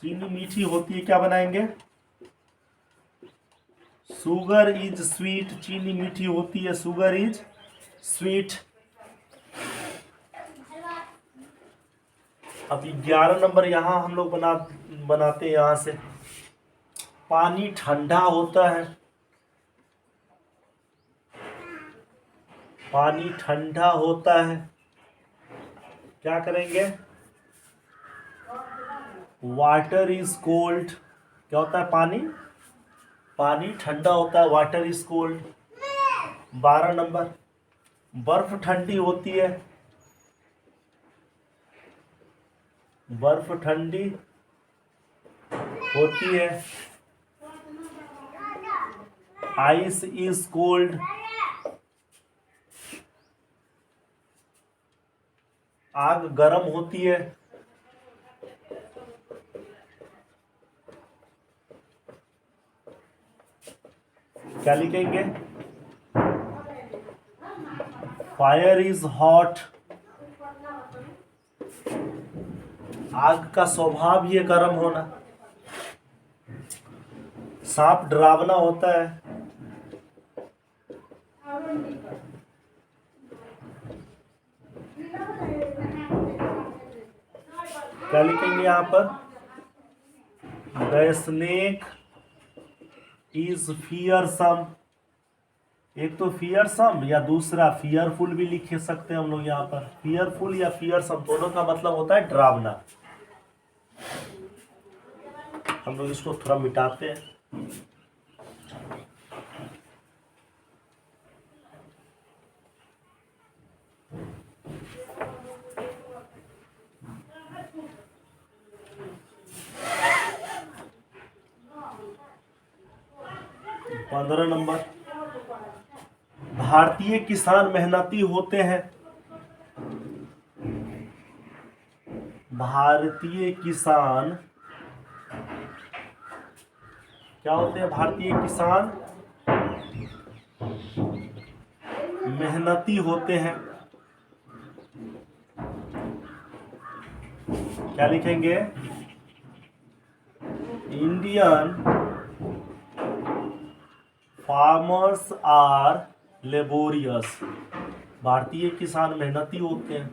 Speaker 1: चीनी मीठी होती है, क्या बनाएंगे? Sugar is sweet. चीनी मीठी होती है। Sugar is sweet. अब 11 नंबर यहां हम लोग बनाते हैं। यहां से पानी ठंडा होता है। पानी ठंडा होता है, क्या करेंगे? Water is cold. क्या होता है? पानी ठंडा होता है। Water is cold. 12 नंबर बर्फ ठंडी होती है। बर्फ ठंडी होती है। Ice is cold. आग गर्म होती है। क्या लिखेंगे? Fire is hot. आग का स्वभाव ही है गर्म होना। सांप डरावना होता है। क्या लिखेंगे यहां पर? The snake is fearsome. एक तो फियरसम या दूसरा फियरफुल भी लिख सकते हैं हम लोग यहाँ पर। फियरफुल या फियरसम दोनों का मतलब होता है डरावना। हम लोग इसको थोड़ा मिटाते हैं। पंद्रह नंबर भारतीय किसान मेहनती होते हैं। भारतीय किसान क्या होते हैं? भारतीय किसान मेहनती होते हैं। क्या लिखेंगे? Indian farmers are laborious. भारतीय किसान मेहनती होते हैं।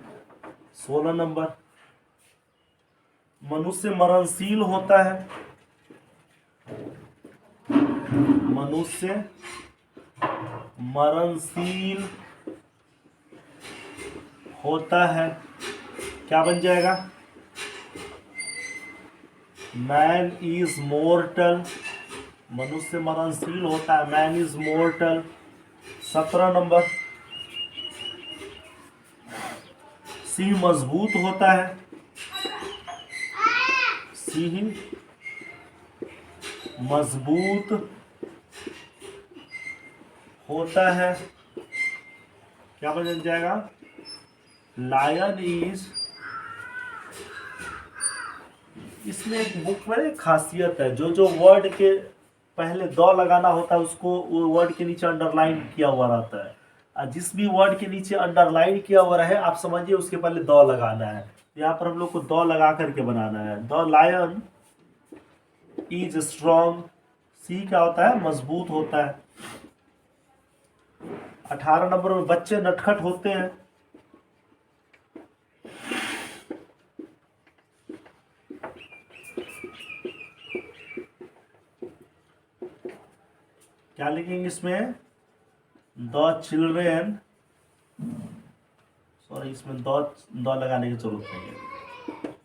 Speaker 1: 16 नंबर मनुष्य मरणशील होता है। मनुष्य मरणशील होता है, क्या बन जाएगा? Man is mortar. मनुष्य मरणशील होता है। Man is mortar. 17 number Singh मजबूत होता है। सिंह मजबूत होता है, क्या बन जाएगा? Lion is. इसमें एक बुक में एक खासियत है, जो जो वर्ड के पहले द लगाना होता है उसको वो वर्ड के नीचे अंडरलाइन किया हुआ रहता है। और जिस भी वर्ड के नीचे अंडरलाइन किया हुआ रहे आप समझिए उसके पहले द लगाना है। यहाँ पर हम लोग को द लगा करके बनाना है। The lion is strong. सी क्या होता है? मजबूत होता है। 18 नंबर में बच्चे नटखट होते हैं। क्या लिखेंगे इसमें? द चिल्ड्रेन, सॉरी इसमें द लगाने की जरूरत नहीं है।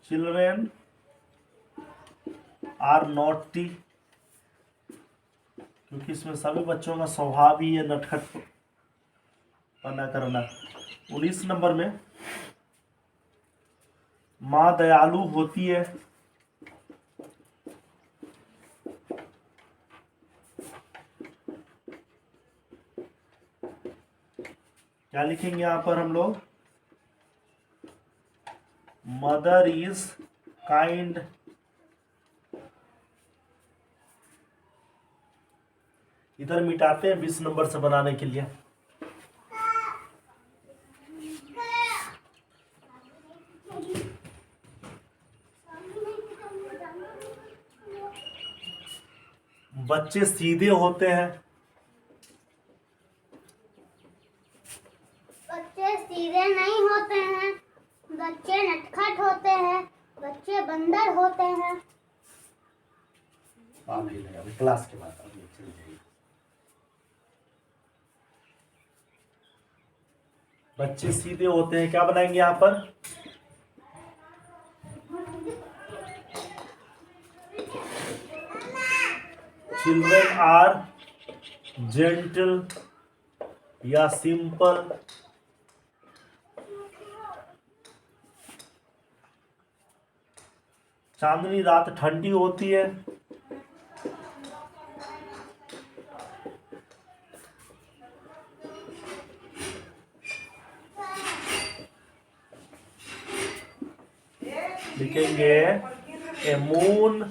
Speaker 1: चिल्ड्रेन आर नॉटी, क्योंकि इसमें सभी बच्चों का स्वभाव ही है नटखट पना करना। 19 नंबर में माँ दयालु होती है। क्या लिखेंगे यहां पर हम लोग? मदर इज काइंड, इधर मिटाते हैं 20 नंबर से बनाने के लिए। बच्चे सीधे होते हैं।
Speaker 2: बच्चे सीधे नहीं होते हैं, बच्चे नटखट होते हैं, बच्चे बंदर होते हैं।
Speaker 1: अभी क्लास के बाद अभी चल जाइए। बच्चे सीधे होते हैं, क्या बनाएंगे यहाँ पर? चिल्ड्रन आर जेंटल या सिंपल। चांदनी रात ठंडी होती है। लिखेंगे a moon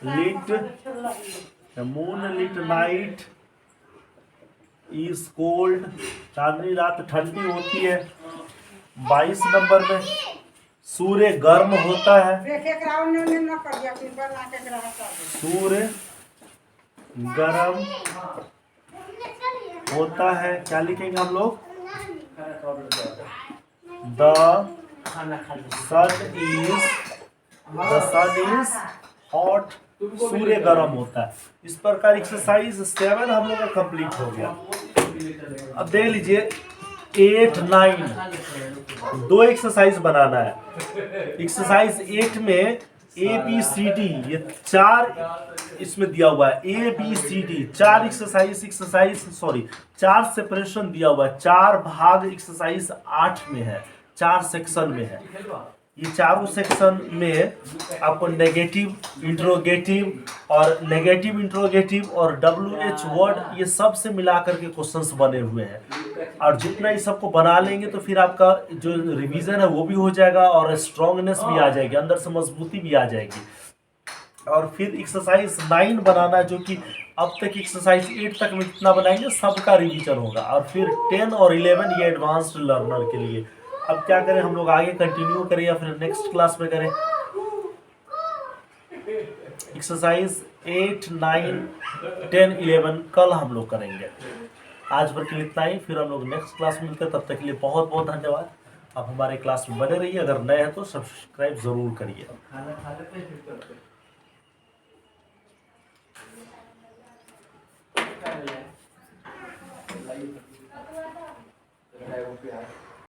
Speaker 1: lit night is cold, चांदनी रात ठंडी होती है। 22 नंबर में सूर्य गर्म होता है। सूर्य गर्म होता है, क्या लिखेंगे हम लोग? द सन इज हॉट, सूर्य गर्म होता है। इस प्रकार एक्सरसाइज 7 हम लोग का कंप्लीट हो गया। अब देख लीजिए 8, 9 दो एक्सरसाइज बनाना है। एक्सरसाइज 8 में ABCD ये 4 इसमें दिया हुआ है। ABCD 4 4 सेपरेशन दिया हुआ है। 4 भाग एक्सरसाइज 8 में है, 4 सेक्शन में है। ये चारों सेक्शन में आपको नेगेटिव इंट्रोगेटिव और WH वर्ड ये सब से मिलाकर के क्वेश्चंस बने हुए हैं। और जितना ये सबको बना लेंगे तो फिर आपका जो रिवीजन है वो भी हो जाएगा और स्ट्रांगनेस भी आ जाएगी, अंदर से मजबूती भी आ जाएगी। और फिर एक्सरसाइज 9 बनाना है, जो कि अब तक एक्सरसाइज 8 तक में जितना बनाएंगे सबका रिवीजन होगा। और फिर 10 और 11 ये एडवांस्ड लर्नर के लिए। अब क्या करें हम लोग, आगे कंटिन्यू करें या फिर नेक्स्ट क्लास में करें? एक्सरसाइज 8, 9, 10, 11 कल हम लोग करेंगे। आज भर के लिए इतना ही, फिर हम लोग नेक्स्ट क्लास में मिलते हैं। तब तक के लिए बहुत बहुत धन्यवाद। आप हमारे क्लास में बने रहिए, अगर नए हैं तो सब्सक्राइब जरूर करिए।
Speaker 3: लाइव